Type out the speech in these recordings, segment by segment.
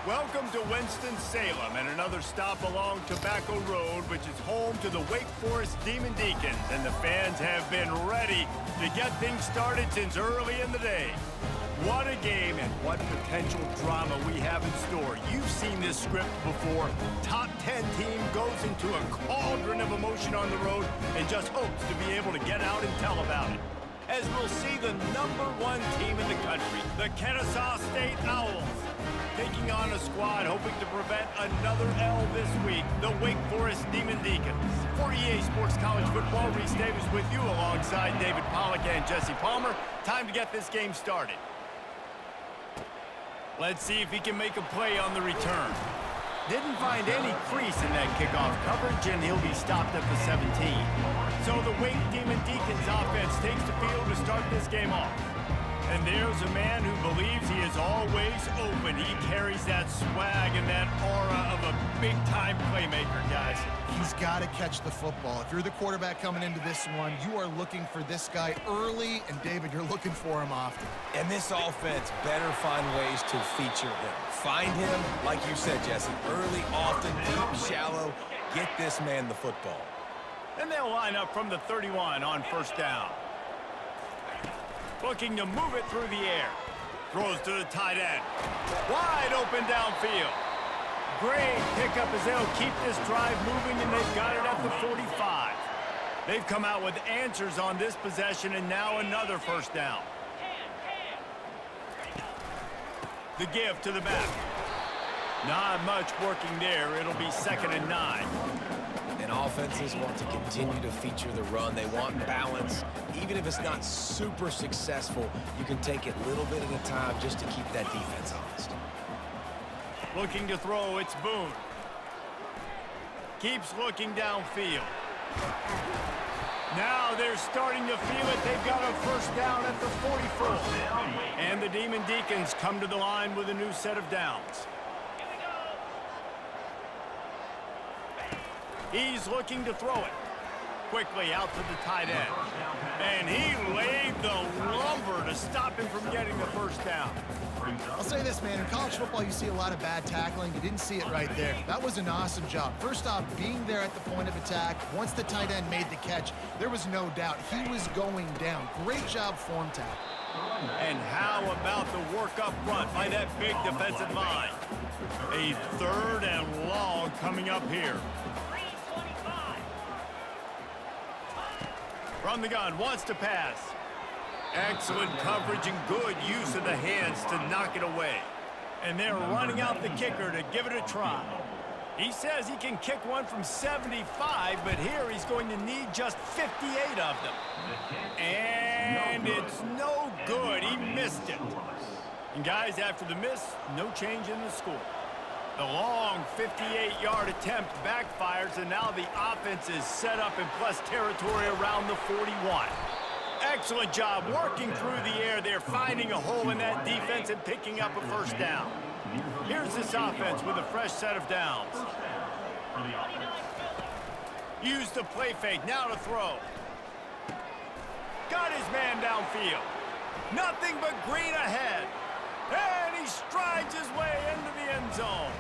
Welcome to Winston-Salem and another stop along Tobacco Road, which is home to the Wake Forest Demon Deacons, and the fans have been ready to get things started since early in the day. What a game and what potential drama we have in store. You've seen this script before. Top 10 team goes into a cauldron of emotion on the road and just hopes to be able to get out and tell about it. As we'll see the #1 team in the country, the Kennesaw State Owls, taking on a squad hoping to prevent another L this week, the Wake Forest Demon Deacons. For EA Sports College Football, Reese Davis with you alongside David Pollack and Jesse Palmer. Time to get this game started. Let's see if he can make a play on the return. Didn't find any crease in that kickoff coverage, and he'll be stopped at the 17. So the Wake Demon Deacons offense takes the field to start this game off. And there's a man who believes he is always open. He carries that swag and that aura of a big-time playmaker, guys. He's got to catch the football. If you're the quarterback coming into this one, you are looking for this guy early, and David, you're looking for him often. And this offense better find ways to feature him. Find him, like you said, Jesse, early, often, deep, shallow. Get this man the football. And they'll line up from the 31 on first down. Looking to move it through the air. Throws to the tight end. Wide open downfield. Great pickup as they'll keep this drive moving, and they've got it at the 45. They've come out with answers on this possession, and now another first down. The give to the back. Not much working there. It'll be 2nd and 9. And offenses want to continue to feature the run. They want balance. Even if it's not super successful, you can take it little bit at a time just to keep that defense honest. Looking to throw, it's Boone. Keeps looking downfield. Now they're starting to feel it. They've got a first down at the 44. And the Demon Deacons come to the line with a new set of downs. He's looking to throw it. Quickly out to the tight end. And he laid the lumber to stop him from getting the first down. I'll say this, man. In college football, you see a lot of bad tackling. You didn't see it right there. That was an awesome job. First off, being there at the point of attack. Once the tight end made the catch, there was no doubt he was going down. Great job form tackle. And how about the work up front by that big defensive line? A 3rd and long coming up here. From the gun, wants to pass. Excellent coverage and good use of the hands to knock it away. And they're running out the kicker to give it a try. He says he can kick one from 75, but here he's going to need just 58 of them. And it's no good. He missed it. And guys, after the miss, no change in the score. The long 58-yard attempt backfires, and now the offense is set up in plus territory around the 41. Excellent job working through the air. They're finding a hole in that defense and picking up a first down. Here's this offense with a fresh set of downs. Use the play fake, now to throw. Got his man downfield. Nothing but green ahead. And he strides his way into the end zone.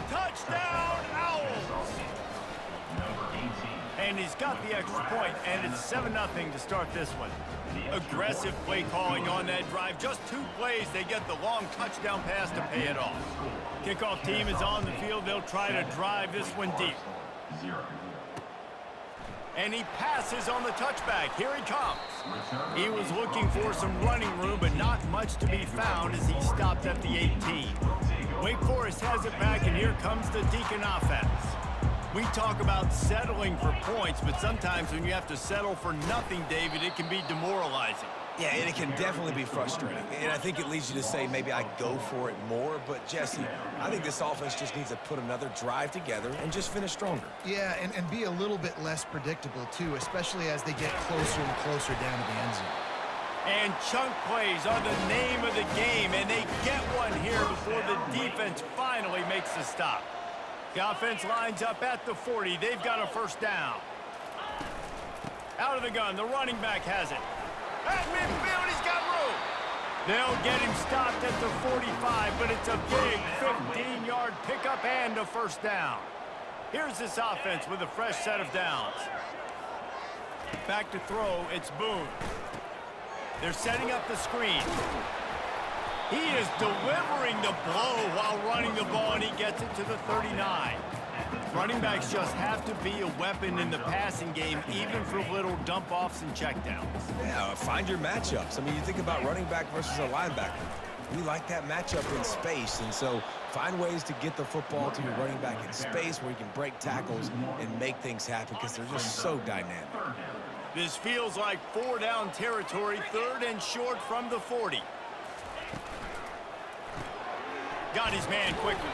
Touchdown, Owls! And he's got the extra point, and it's 7-0 to start this one. Aggressive play calling on that drive. Just 2 plays, they get the long touchdown pass to pay it off. Kickoff team is on the field. They'll try to drive this one deep. And he passes on the touchback. Here he comes. He was looking for some running room, but not much to be found as he stopped at the 18. Wake Forest has it back, and here comes the Deacon offense. We talk about settling for points, but sometimes when you have to settle for nothing, David, it can be demoralizing. Yeah, and it can definitely be frustrating. And I think it leads you to say maybe I go for it more. But, Jesse, I think this offense just needs to put another drive together and just finish stronger. Yeah, and be a little bit less predictable, too, especially as they get closer and closer down to the end zone. And chunk plays are the name of the game, and they get one here before the defense finally makes the stop. The offense lines up at the 40. They've got a first down. Out of the gun, the running back has it. At midfield, he's got room. They'll get him stopped at the 45, but it's a big 15-yard pickup and a first down. Here's this offense with a fresh set of downs. Back to throw, it's Boone. They're setting up the screen. He is delivering the blow while running the ball, and he gets it to the 39. Running backs just have to be a weapon in the passing game, even for little dump-offs and checkdowns. Yeah, find your matchups. I mean, you think about running back versus a linebacker. We like that matchup in space, and so find ways to get the football to your running back in space where you can break tackles and make things happen because they're just so dynamic. This feels like 4-down territory, 3rd and short from the 40. Got his man quickly.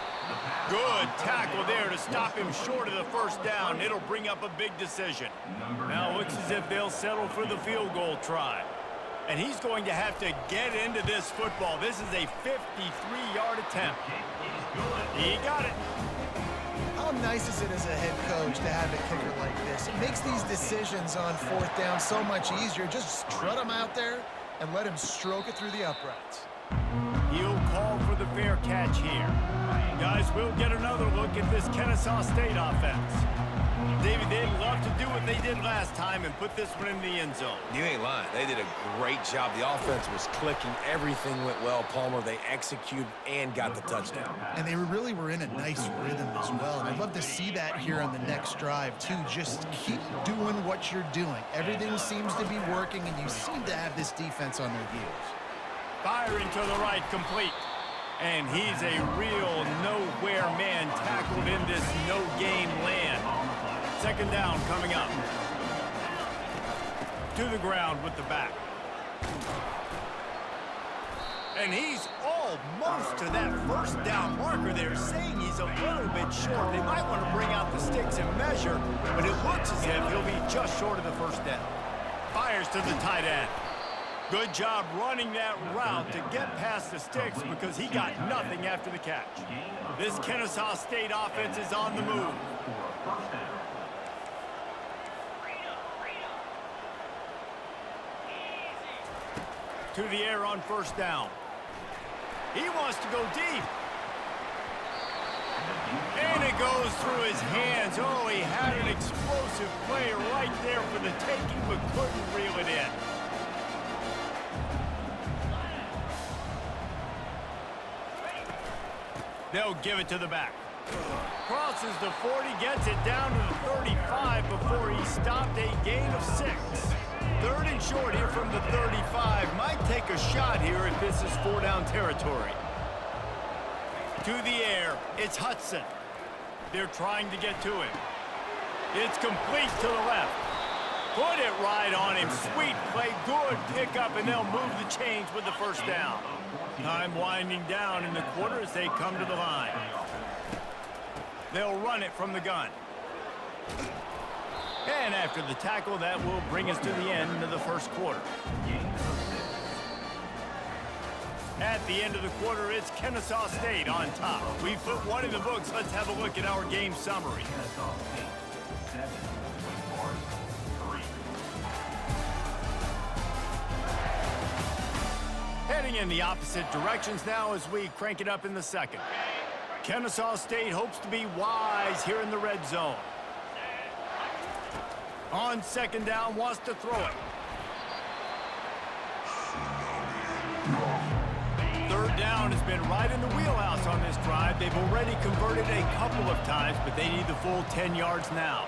Good tackle there to stop him short of the first down. It'll bring up a big decision. Now it looks as if they'll settle for the field goal try. And he's going to have to get into this football. This is a 53-yard attempt. He got it. How nice is it as a head coach to have a kicker like this? It makes these decisions on 4th down so much easier. Just strut him out there and let him stroke it through the uprights. He'll call for the fair catch here. Guys, we'll get another look at this Kennesaw State offense. David, they'd love to do what they did last time and put this one in the end zone. You ain't lying. They did a great job. The offense was clicking. Everything went well, Palmer. They executed and got the touchdown. And they really were in a nice rhythm as well. And I'd love to see that here on the next drive, too. Just keep doing what you're doing. Everything seems to be working, and you seem to have this defense on their heels. Firing to the right, complete. And he's a real nowhere man tackled in this no-game land. 2nd down coming up. To the ground with the back. And he's almost to that first down marker there, saying he's a little bit short. They might want to bring out the sticks and measure, but it looks as if he'll be just short of the first down. Fires to the tight end. Good job running that route to get past the sticks because he got nothing after the catch. This Kennesaw State offense is on the move. To the air on first down. He wants to go deep. And it goes through his hands. Oh, he had an explosive play right there for the taking, but couldn't reel it in. They'll give it to the back. Crosses the 40, gets it down to the 35 before he stopped, a gain of 6. 3rd and short here from the 35. Might take a shot here if this is 4-down territory. To the air, it's Hudson. They're trying to get to him. It's complete to the left. Put it right on him. Sweet play, good pickup, and they'll move the chains with the first down. Time winding down in the quarter as they come to the line. They'll run it from the gun. And after the tackle, that will bring us to the end of the first quarter. At the end of the quarter, it's Kennesaw State on top. We've put one in the books. Let's have a look at our game summary. Heading in the opposite directions now as we crank it up in the second. Kennesaw State hopes to be wise here in the red zone. On 2nd down, wants to throw it. 3rd down has been right in the wheelhouse on this drive. They've already converted a couple of times, but they need the full 10 yards now.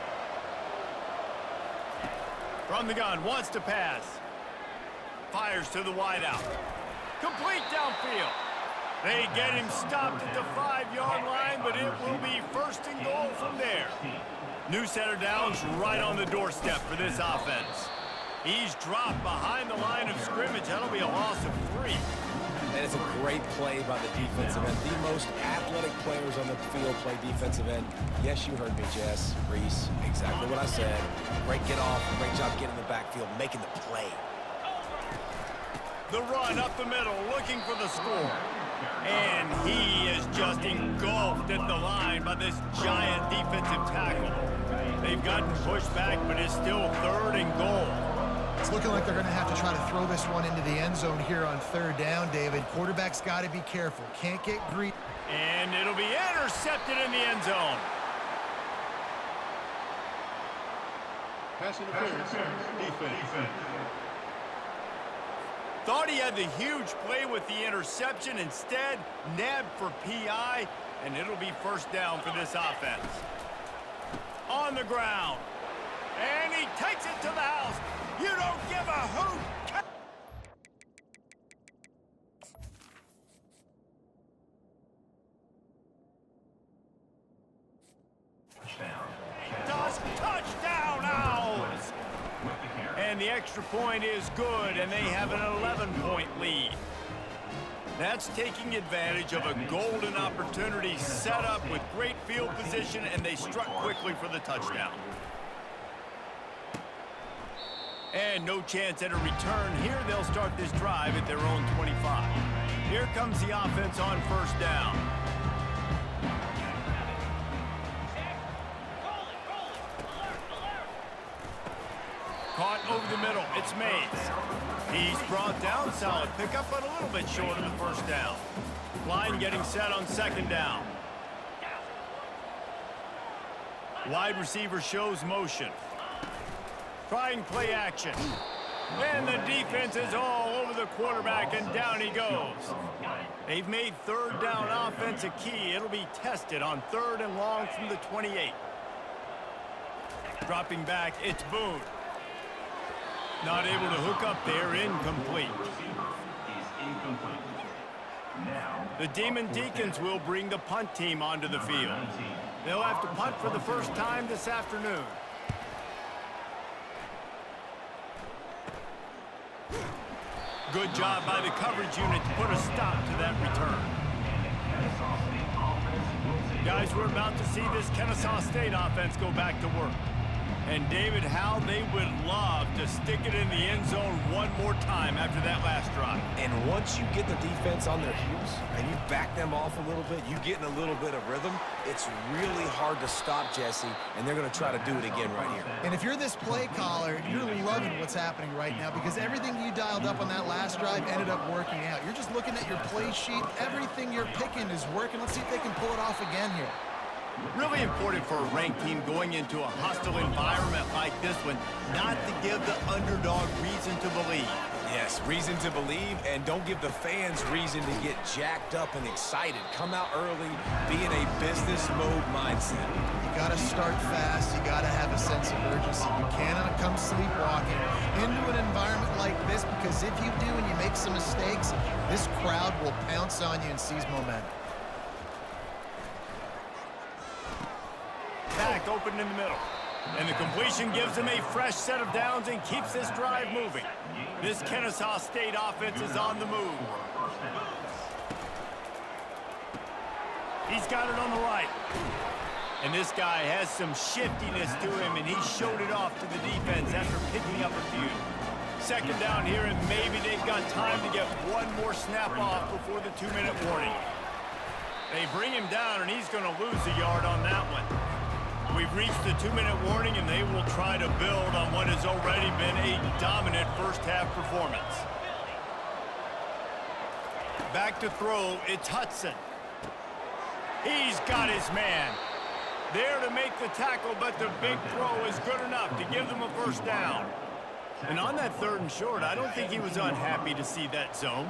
From the gun, wants to pass. Fires to the wideout. Complete downfield. They get him stopped at the 5-yard line, but it will be 1st and goal from there. New set of downs right on the doorstep for this offense. He's dropped behind the line of scrimmage. That'll be a loss of 3. And it's a great play by the defensive end. The most athletic players on the field play defensive end. Yes, you heard me, Jess, Reese. Exactly what I said. Great get off. Great job getting in the backfield, making the play. The run up the middle, looking for the score. And he is just engulfed at the line by this giant defensive tackle. They've gotten pushed back, but it's still 3rd and goal. It's looking like they're going to have to try to throw this one into the end zone here on third down, David. Quarterback's got to be careful. Can't get greedy. And it'll be intercepted in the end zone. Pass interference. Defense. Thought he had the huge play with the interception. Instead, nabbed for PI, and it'll be first down for this offense. On the ground. And he takes it to the house. You don't give a hoot. Touchdown, Owls! And the extra point is good, and they have an 11-point lead. That's taking advantage of a golden opportunity set up with great field position, and they struck quickly for the touchdown. And no chance at a return here. They'll start this drive at their own 25. Here comes the offense on first down. Caught over the middle. It's Mays. He's brought down. Solid pickup, but a little bit short of the first down. Line getting set on second down. Wide receiver shows motion. Trying play action. And the defense is all over the quarterback, and down he goes. They've made third down offense a key. It'll be tested on third and long from the 28. Dropping back, it's Boone. Not able to hook up there, incomplete. The Demon Deacons will bring the punt team onto the field. They'll have to punt for the first time this afternoon. Good job by the coverage unit to put a stop to that return. Guys, we're about to see this Kennesaw State offense go back to work. And David, how they would love to stick it in the end zone one more time after that last drive. And once you get the defense on their heels and you back them off a little bit, you get in a little bit of rhythm, it's really hard to stop, Jesse, and they're going to try to do it again right here. And if you're this play caller, you're loving what's happening right now because everything you dialed up on that last drive ended up working out. You're just looking at your play sheet. Everything you're picking is working. Let's see if they can pull it off again here. Really important for a ranked team going into a hostile environment like this one, not to give the underdog reason to believe. Yes, reason to believe, and don't give the fans reason to get jacked up and excited. Come out early, be in a business mode mindset. You got to start fast. You got to have a sense of urgency. You cannot come sleepwalking into an environment like this because if you do and you make some mistakes, this crowd will pounce on you and seize momentum. Back open in the middle. And the completion gives him a fresh set of downs and keeps this drive moving. This Kennesaw State offense is on the move. He's got it on the right. And this guy has some shiftiness to him, and he showed it off to the defense after picking up a few. Second down here, and maybe they've got time to get one more snap off before the 2-minute warning. They bring him down, and he's going to lose a yard on that one. We've reached the 2-minute warning, and they will try to build on what has already been a dominant first-half performance. Back to throw, it's Hudson. He's got his man. There to make the tackle, but the big throw is good enough to give them a first down. And on that third and short, I don't think he was unhappy to see that zone.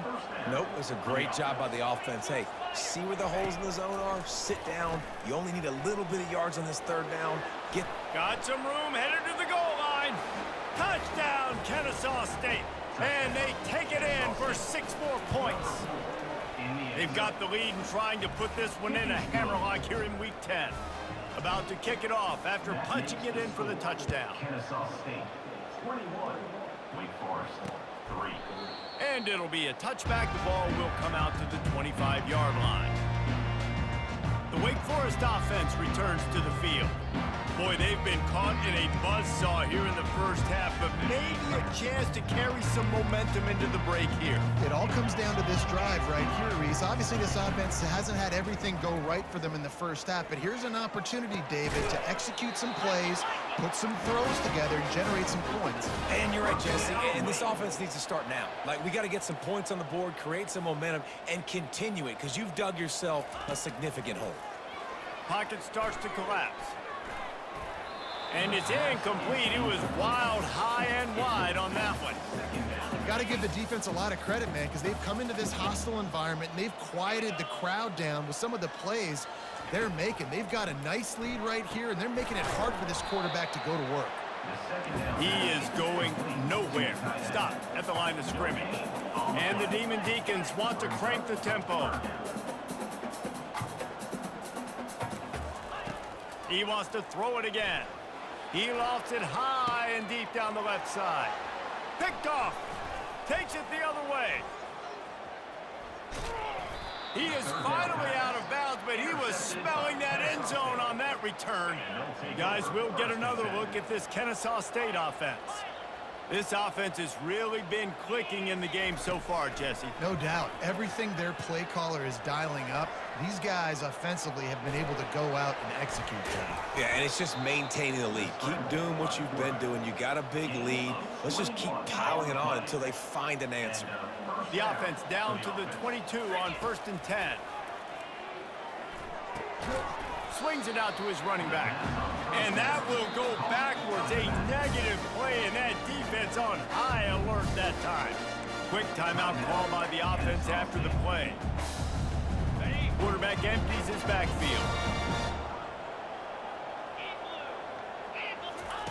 Nope, it was a great job by the offense. Hey, see where the holes in the zone are? Sit down. You only need a little bit of yards on this third down. Got some room, headed to the goal line. Touchdown, Kennesaw State. And they take it in for 6 more points. They've got the lead and trying to put this one in a hammerlock here in Week 10. About to kick it off after punching it in for the touchdown. Kennesaw State 21, Wake Forest 3. And it'll be a touchback. The ball will come out to the 25-yard line. The Wake Forest offense returns to the field. Boy, they've been caught in a buzzsaw here in the first half, but maybe a chance to carry some momentum into the break here. It all comes down to this drive right here, Reese. Obviously, this offense hasn't had everything go right for them in the first half, but here's an opportunity, David, to execute some plays, put some throws together and generate some points. And you're right, Jesse, and this offense needs to start now. Like, we got to get some points on the board, create some momentum, and continue it, because you've dug yourself a significant hole. Pocket starts to collapse. And it's incomplete. It was wild, high and wide on that one. Got to give the defense a lot of credit, man, because they've come into this hostile environment and they've quieted the crowd down with some of the plays they're making. They've got a nice lead right here, and they're making it hard for this quarterback to go to work. He is going nowhere. Stop at the line of scrimmage. And the Demon Deacons want to crank the tempo. He wants to throw it again. He lofts it high and deep down the left side. Picked off. Takes it the other way. He is finally out of bounds, but he was smelling that end zone on that return. Guys, we'll get another look at this Kennesaw State offense. This offense has really been clicking in the game so far, Jesse. No doubt. Everything their play caller is dialing up, these guys offensively have been able to go out and execute them. Yeah, and it's just maintaining the lead. Keep doing what you've been doing. You got a big lead. Let's just keep piling it on until they find an answer. The offense down to the 22 on 1st and 10. Swings it out to his running back. And that will go backwards. A negative play, and that defense on high alert that time. Quick timeout call by the offense after the play. Quarterback empties his backfield.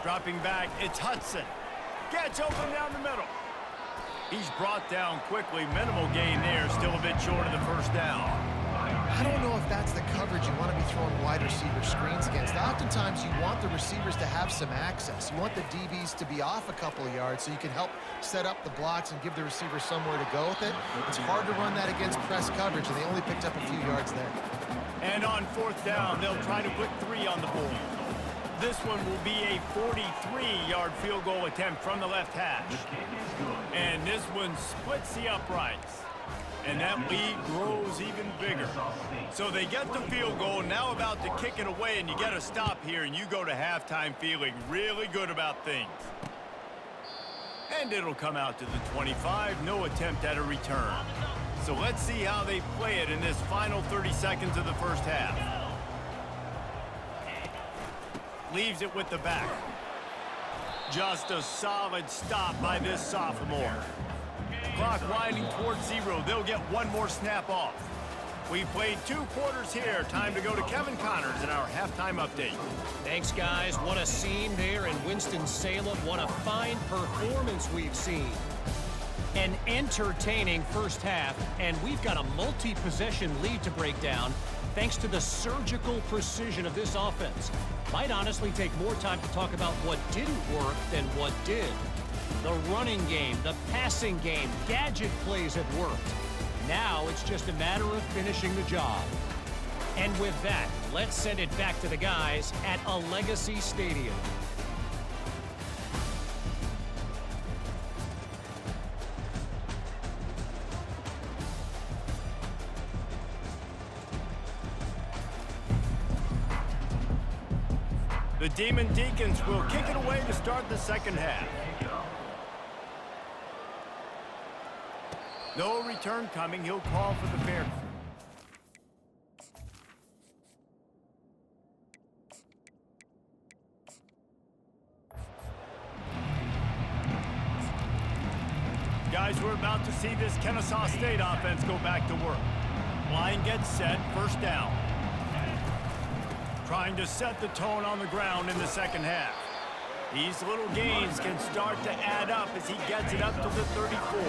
Dropping back, it's Hudson. Gets open down the middle. He's brought down quickly. Minimal gain there. Still a bit short of the first down. I don't know if that's the coverage you want to be throwing wide receiver screens against. Oftentimes, you want the receivers to have some access. You want the DBs to be off a couple of yards so you can help set up the blocks and give the receiver somewhere to go with it. It's hard to run that against press coverage, and they only picked up a few yards there. And on 4th down, they'll try to put 3 on the board. This one will be a 43-yard field goal attempt from the left hash. And this one splits the uprights. And that lead grows even bigger. So they get the field goal, now about to kick it away, and you get a stop here, and you go to halftime feeling really good about things. And it'll come out to the 25, no attempt at a return. So let's see how they play it in this final 30 seconds of the first half. Leaves it with the back. Just a solid stop by this sophomore. Clock winding towards 0. They'll get one more snap off. We've played 2 quarters here. Time to go to Kevin Connors in our halftime update. Thanks, guys. What a scene there in Winston-Salem. What a fine performance we've seen. An entertaining first half, and we've got a multi-possession lead to break down thanks to the surgical precision of this offense. Might honestly take more time to talk about what didn't work than what did. The running game, the passing game, gadget plays have worked. Now it's just a matter of finishing the job. And with that, let's send it back to the guys at a Legacy Stadium. The Demon Deacons will kick it away to start the second half. No return coming. He'll call for the fair. Guys, we're about to see this Kennesaw State offense go back to work. Line gets set, 1st down. Trying to set the tone on the ground in the second half. These little gains can start to add up as he gets it up to the 34.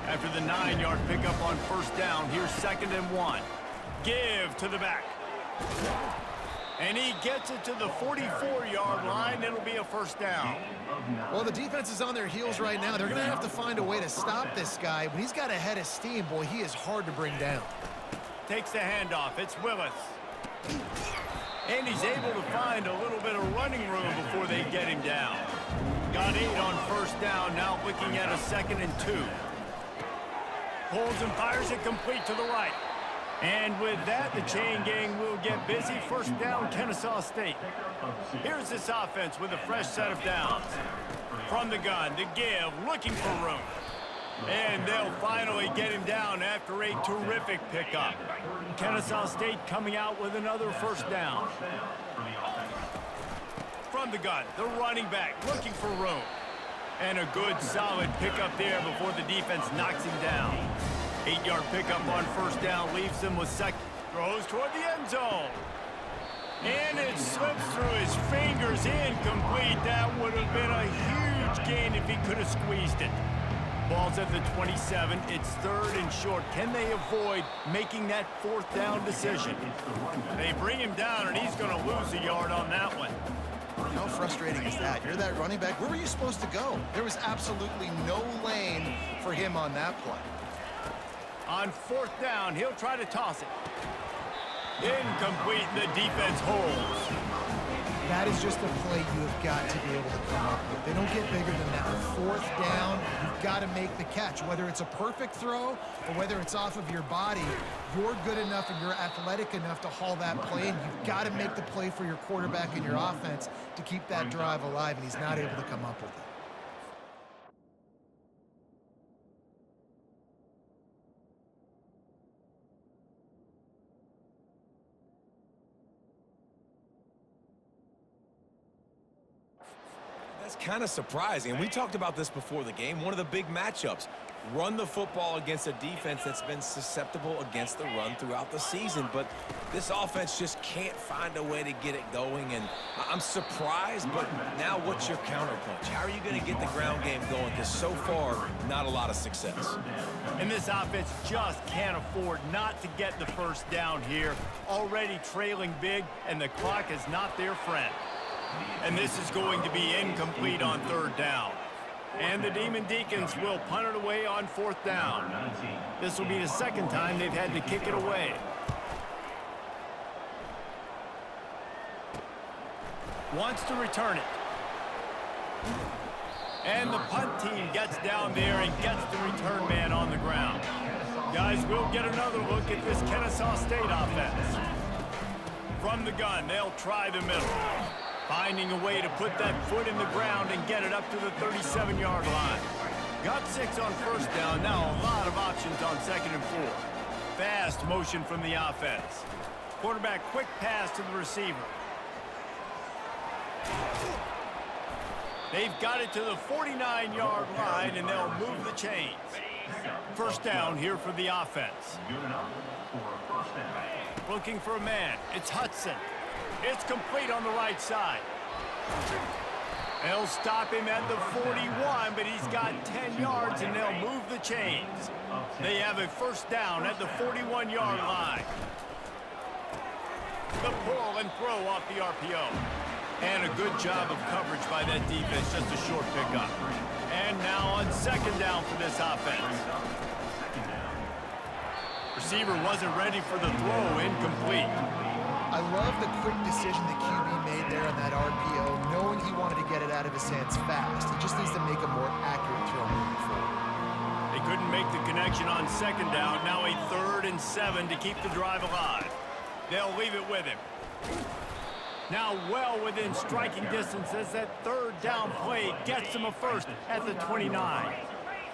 After the 9-yard pickup on 1st down, here's 2nd and 1. Give to the back. And he gets it to the 44-yard line. It'll be a 1st down. Well, the defense is on their heels right now. They're going to have to find a way to stop this guy. When he's got a head of steam, boy, he is hard to bring down. Takes the handoff. It's Willis. And he's able to find a little bit of running room before they get him down. Got 8 on 1st down, now looking at a 2nd and 2. Pulls and fires it complete to the right. And with that, the chain gang will get busy. First down, Kennesaw State. Here's this offense with a fresh set of downs. From the gun, to give, looking for room. And they'll finally get him down after a terrific pickup. Kennesaw State coming out with another first down. From the gun, the running back looking for room. And a good, solid pickup there before the defense knocks him down. 8-yard pickup on first down leaves him with second. Throws toward the end zone. And it slips through his fingers, incomplete. That would have been a huge gain if he could have squeezed it. Ball's at the 27. It's third and short. Can they avoid making that fourth down decision? They bring him down, and he's going to lose a yard on that one. How frustrating is that? You're that running back. Where were you supposed to go? There was absolutely no lane for him on that play. On fourth down, he'll try to toss it. Incomplete, the defense holds. That is just a play you have got to be able to come up with. They don't get bigger than that. Fourth down, you've got to make the catch. Whether it's a perfect throw or whether it's off of your body, you're good enough and you're athletic enough to haul that play in. You've got to make the play for your quarterback and your offense to keep that drive alive, and he's not able to come up with it. That's kind of surprising. And we talked about this before the game. One of the big matchups. Run the football against a defense that's been susceptible against the run throughout the season. But this offense just can't find a way to get it going. And I'm surprised, but now what's your counterpunch? How are you going to get the ground game going? Because so far, not a lot of success. And this offense just can't afford not to get the first down here. Already trailing big, and the clock is not their friend. And this is going to be incomplete on third down. And the Demon Deacons will punt it away on fourth down. This will be the second time they've had to kick it away. Wants to return it. And the punt team gets down there and gets the return man on the ground. Guys, we'll get another look at this Kennesaw State offense. From the gun, they'll try the middle. Finding a way to put that foot in the ground and get it up to the 37-yard line. Got 6 on first down. Now a lot of options on second and 4. Fast motion from the offense. Quarterback quick pass to the receiver. They've got it to the 49-yard line, and they'll move the chains. First down here for the offense. Looking for a man. It's Hudson. It's complete on the right side. They'll stop him at the 41, but he's got 10 yards, and they'll move the chains. They have a first down at the 41-yard line. The pull and throw off the RPO. And a good job of coverage by that defense, just a short pickup. And now on second down for this offense. Receiver wasn't ready for the throw, incomplete. I love the quick decision the QB made there on that RPO, knowing he wanted to get it out of his hands fast. He just needs to make a more accurate throw moving forward. They couldn't make the connection on second down. Now a 3rd and 7 to keep the drive alive. They'll leave it with him. Now well within striking distance as that third down play gets him a first at the 29.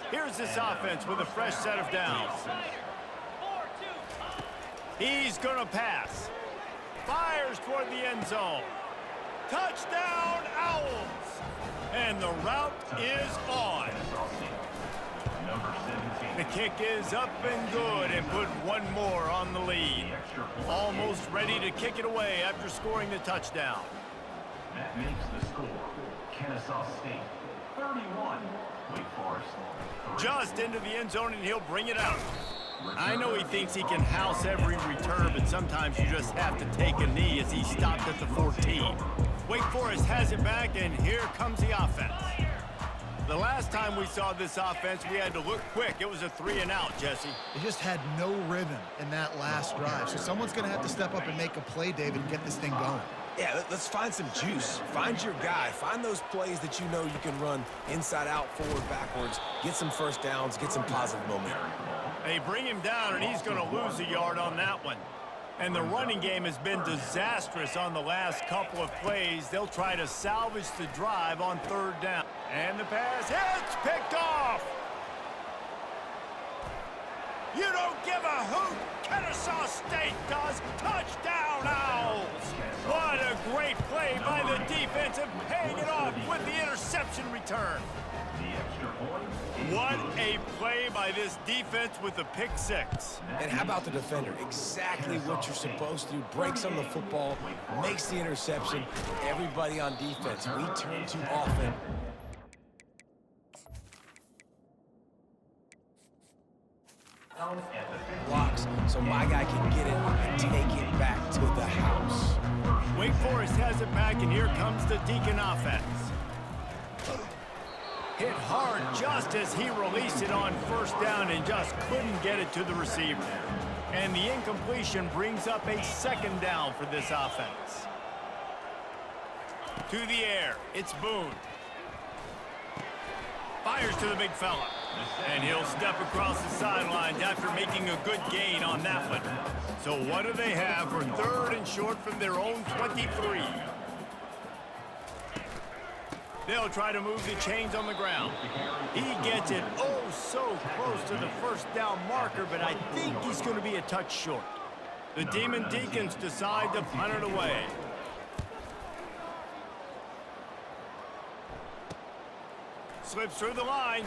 Here's this offense with a fresh set of downs. He's going to pass. Fires toward the end zone. Touchdown, Owls! And the route is on. The kick is up and good and put one more on the lead. Almost ready to kick it away after scoring the touchdown. That makes the score Kennesaw State 31, Wake Forest 3. Just into the end zone, and he'll bring it out. I know he thinks he can house every return, but sometimes you just have to take a knee as he stopped at the 14. Wake Forest has it back, and here comes the offense. The last time we saw this offense, we had to look quick. It was a 3-and-out, Jesse. They just had no rhythm in that last drive. So someone's going to have to step up and make a play, David, and get this thing going. Yeah, let's find some juice. Find your guy. Find those plays that you know you can run inside out, forward, backwards. Get some first downs. Get some positive momentum. They bring him down, and he's going to lose a yard on that one. And the running game has been disastrous on the last couple of plays. They'll try to salvage the drive on 3rd down. And the pass hits, picked off. You don't give a hoot. Kennesaw State does. Touchdown, Owls. What a great play by the defense and paying it off with the interception return. What a play by this defense with the pick 6. And how about the defender? Exactly what you're supposed to do. Breaks on the football, makes the interception. Everybody on defense, we turn to offense. Blocks, so my guy can get it and take it back to the house. Wake Forest has it back, and here comes the Deacon offense. Hit hard just as he released it on 1st down and just couldn't get it to the receiver. And the incompletion brings up a 2nd down for this offense. To the air, it's Boone. Fires to the big fella. And he'll step across the sidelines after making a good gain on that one. So what do they have for 3rd and short from their own 23? They'll try to move the chains on the ground. He gets it oh so close to the 1st down marker, but I think he's going to be a touch short. The Demon Deacons decide to punt it away. Slips through the line.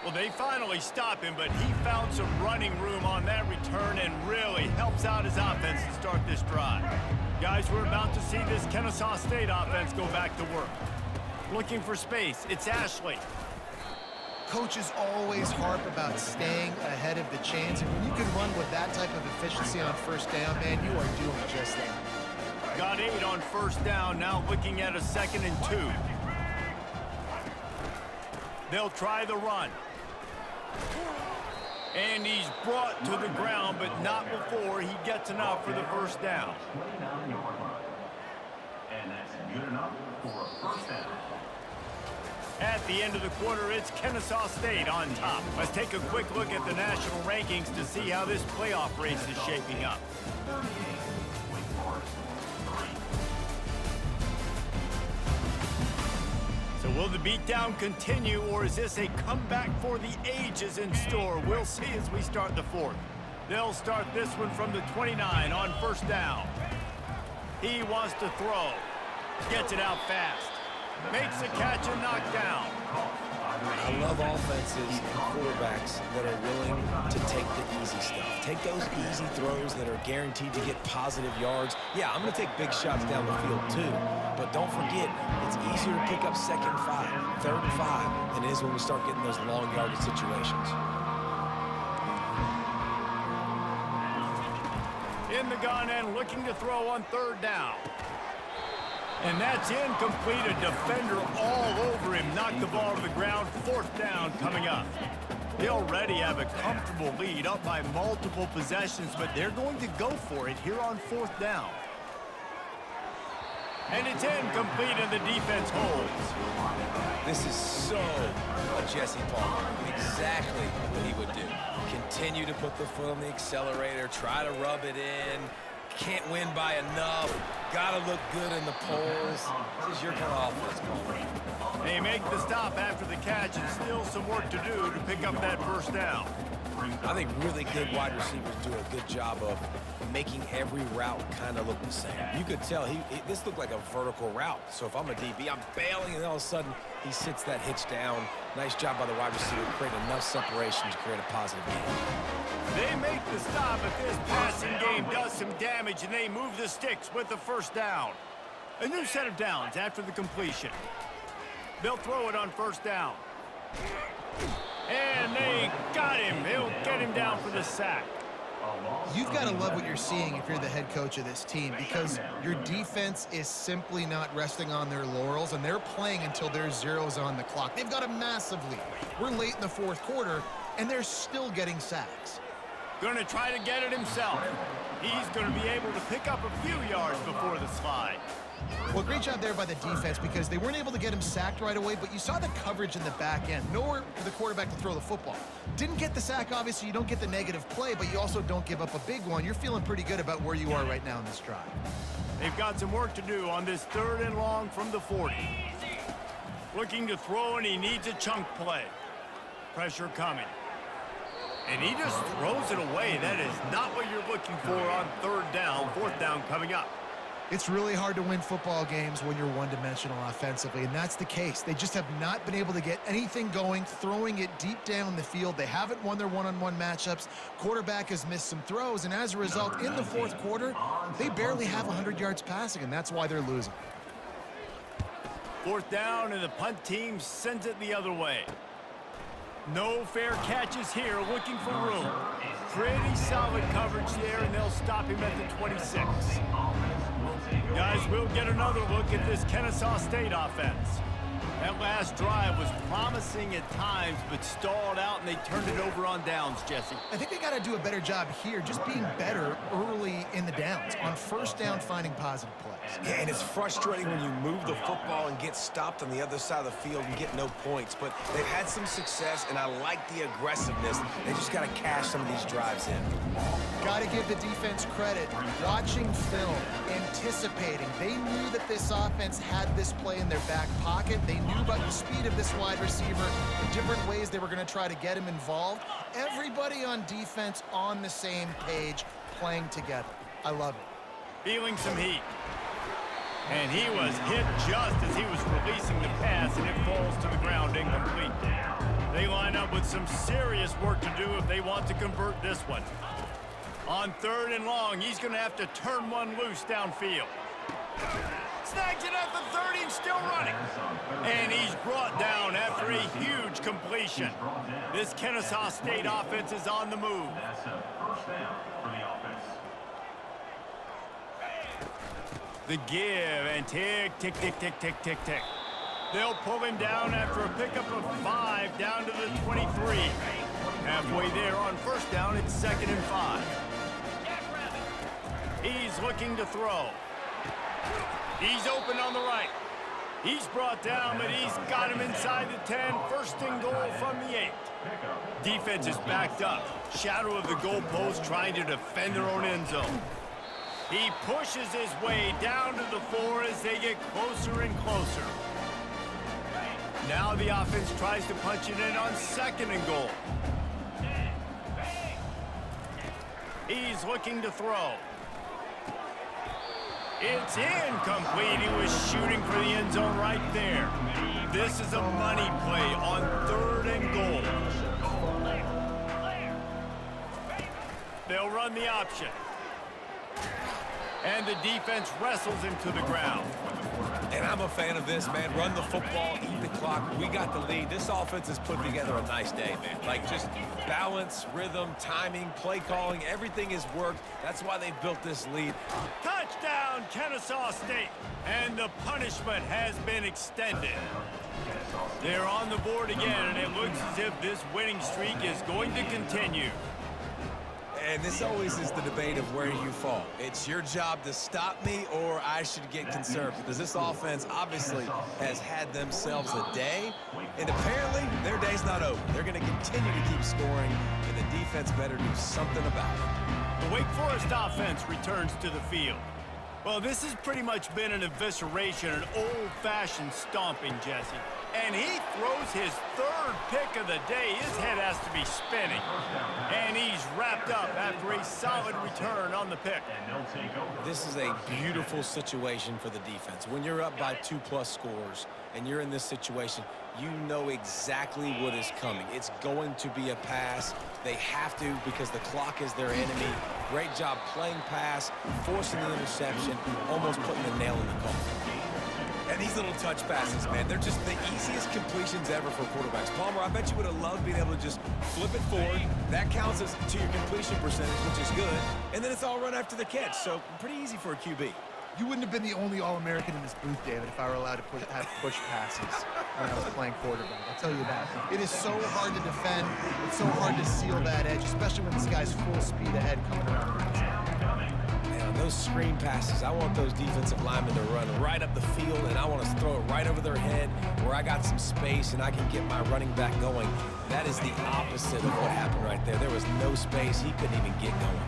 Well, they finally stop him, but he found some running room on that return and really helps out his offense to start this drive. Guys, we're about to see this Kennesaw State offense go back to work. Looking for space, it's Ashley. Coaches always harp about staying ahead of the chains, and when you can run with that type of efficiency on 1st down, man, you are doing just that. Got 8 on 1st down, now looking at a 2nd and 2. They'll try the run. And he's brought to the ground, but not before he gets enough for the 1st down. And that's good enough for a 1st down. At the end of the quarter, it's Kennesaw State on top. Let's take a quick look at the national rankings to see how this playoff race is shaping up. 38, Wake Forest, 3. So will the beatdown continue, or is this a comeback for the ages in store? We'll see as we start the 4th. They'll start this one from the 29 on 1st down. He wants to throw. Gets it out fast. Makes the catch and knocked down. I love offenses and quarterbacks that are willing to take the easy stuff. Take those easy throws that are guaranteed to get positive yards. Yeah, I'm going to take big shots down the field too. But don't forget, it's easier to pick up 2nd and 5, 3rd and 5 than it is when we start getting those long yardage situations. In the gun and looking to throw on 3rd down. And that's incomplete. A defender all over him. Knocked the ball to the ground. 4th down coming up. They already have a comfortable lead, up by multiple possessions, but they're going to go for it here on 4th down. And it's incomplete, and the defense holds. This is so a Jesse Palmer. Exactly what he would do. Continue to put the foot on the accelerator, try to rub it in. Can't win by enough. Gotta look good in the polls. This is your kind of offense, Palmer. They make the stop after the catch, and still some work to do to pick up that 1st down. I think really good wide receivers do a good job of making every route kind of look the same. You could tell this looked like a vertical route. So if I'm a DB, I'm bailing, and all of a sudden he sits that hitch down. Nice job by the wide receiver, create enough separation to create a positive game. They make the stop, but this passing game does some damage, and they move the sticks with the 1st down. A new set of downs after the completion. They'll throw it on 1st down. And they got him. He'll get him down for the sack. You've got to love what you're seeing if you're the head coach of this team, because your defense is simply not resting on their laurels, and they're playing until there's zeros on the clock. They've got a massive lead. We're late in the 4th quarter, and they're still getting sacks. Going to try to get it himself. He's going to be able to pick up a few yards before the slide. Well, great job there by the defense because they weren't able to get him sacked right away, but you saw the coverage in the back end. Nowhere for the quarterback to throw the football. Didn't get the sack, obviously. You don't get the negative play, but you also don't give up a big one. You're feeling pretty good about where you are right now in this drive. They've got some work to do on this 3rd and long from the 40. Looking to throw, and he needs a chunk play. Pressure coming. And he just throws it away. That is not what you're looking for on 3rd down, 4th down coming up. It's really hard to win football games when you're one-dimensional offensively, and that's the case. They just have not been able to get anything going, throwing it deep down the field. They haven't won their one-on-one matchups. Quarterback has missed some throws, and as a result, in the 4th quarter, they barely have 100 yards passing, and that's why they're losing. 4th down, and the punt team sends it the other way. No fair catches here, looking for room. Pretty solid coverage there, and they'll stop him at the 26. Guys, we'll get another look at this Kennesaw State offense. That last drive was promising at times, but stalled out, and they turned it over on downs, Jesse. I think they got to do a better job here, just being better early in the downs, on 1st down, finding positive plays. Yeah, and it's frustrating when you move the football and get stopped on the other side of the field and get no points. But they've had some success, and I like the aggressiveness. They just got to cash some of these drives in. Got to give the defense credit. Watching film, anticipating. They knew that this offense had this play in their back pocket. They knew about the speed of this wide receiver, the different ways they were going to try to get him involved. Everybody on defense on the same page, playing together. I love it. Feeling some heat. And he was hit just as he was releasing the pass, and it falls to the ground incomplete. They line up with some serious work to do if they want to convert this one. On 3rd and long, he's going to have to turn one loose downfield. Snags it at the 30 and still running. And he's brought down after a huge completion. This Kennesaw State offense is on the move. That's a 1st down for the offense. The give and tick, tick, tick, tick, tick, tick, tick. They'll pull him down after a pickup of 5 down to the 23. Halfway there on 1st down, it's 2nd and 5. He's looking to throw. He's open on the right. He's brought down, but he's got him inside the 10. 1st and goal from the 8. Defense is backed up. Shadow of the goalpost trying to defend their own end zone. He pushes his way down to the 4 as they get closer and closer. Now the offense tries to punch it in on 2nd and goal. He's looking to throw. It's incomplete. He was shooting for the end zone right there. This is a money play on 3rd and goal. They'll run the option. And the defense wrestles him to the ground. And I'm a fan of this, man. Run the football, eat the clock. We got the lead. This offense has put together a nice day, man. Like, just balance, rhythm, timing, play calling, everything has worked. That's why they've built this lead. Touchdown, Kennesaw State. And the punishment has been extended. They're on the board again, and it looks as if this winning streak is going to continue. And this always is the debate of where you fall. It's your job to stop me, or I should get conservative. Because this offense obviously has had themselves a day, and apparently their day's not over. They're going to continue to keep scoring, and the defense better do something about it. The Wake Forest offense returns to the field. Well, this has pretty much been an evisceration, an old-fashioned stomping, Jesse. And he throws his 3rd pick of the day. His head has to be spinning. And he's wrapped up after a solid return on the pick. This is a beautiful situation for the defense. When you're up by 2+ scores and you're in this situation, you know exactly what is coming. It's going to be a pass. They have to because the clock is their enemy. Great job playing pass, forcing the interception, almost putting the nail in the coffin. And these little touch passes, man, they're just the easiest completions ever for quarterbacks. Palmer, I bet you would have loved being able to just flip it forward. That counts as to your completion percentage, which is good. And then it's all run after the catch, so pretty easy for a QB. You wouldn't have been the only All-American in this booth, David, if I were allowed to have push passes when I was playing quarterback. I'll tell you that. It is so hard to defend. It's so hard to seal that edge, especially when this guy's full speed ahead coming around the outside. Man, on those screen passes, I want those defensive linemen to run right up the field, and I want to throw it right over their head where I got some space and I can get my running back going. That is the opposite of what happened right there. There was no space. He couldn't even get going.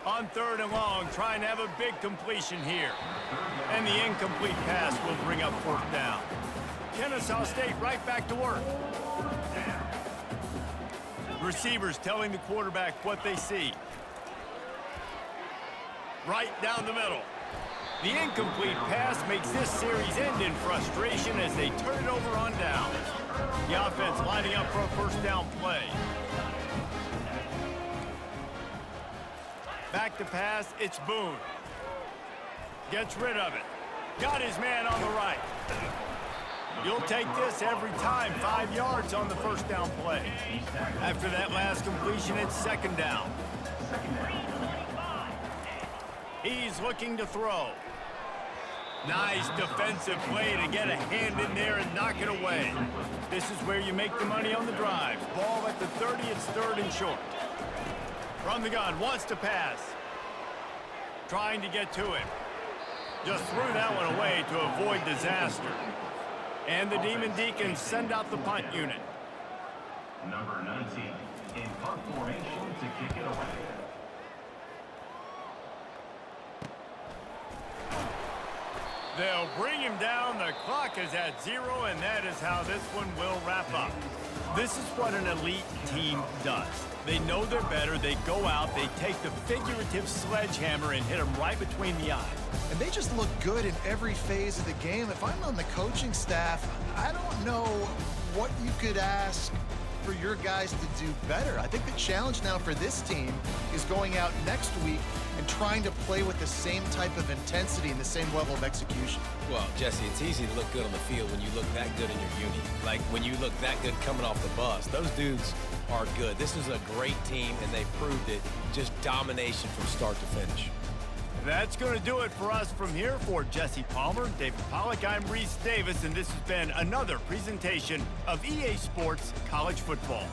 On 3rd and long, trying to have a big completion here. And the incomplete pass will bring up 4th down. Kennesaw State right back to work. Receivers telling the quarterback what they see. Right down the middle. The incomplete pass makes this series end in frustration as they turn it over on downs. The offense lining up for a 1st down play. Back to pass, it's Boone. Gets rid of it. Got his man on the right. You'll take this every time. 5 yards on the 1st down play. After that last completion, it's 2nd down. He's looking to throw. Nice defensive play to get a hand in there and knock it away. This is where you make the money on the drives. Ball at the 30, it's 3rd and short. From the gun, wants to pass. Trying to get to him. Just threw that one away to avoid disaster. And the Demon Deacons send out the punt unit. Number 19 in punt formation to kick it away. They'll bring him down. The clock is at 0, and that is how this one will wrap up. This is what an elite team does. They know they're better. They go out. They take the figurative sledgehammer and hit them right between the eyes. And they just look good in every phase of the game. If I'm on the coaching staff, I don't know what you could ask for your guys to do better. I think the challenge now for this team is going out next week and trying to play with the same type of intensity and the same level of execution. Well, Jesse, it's easy to look good on the field when you look that good in your uni. Like when you look that good coming off the bus. Those dudes are good. This is a great team, and they proved it. Just domination from start to finish. That's going to do it for us from here. For Jesse Palmer, David Pollack, I'm Reese Davis, and this has been another presentation of EA Sports College Football.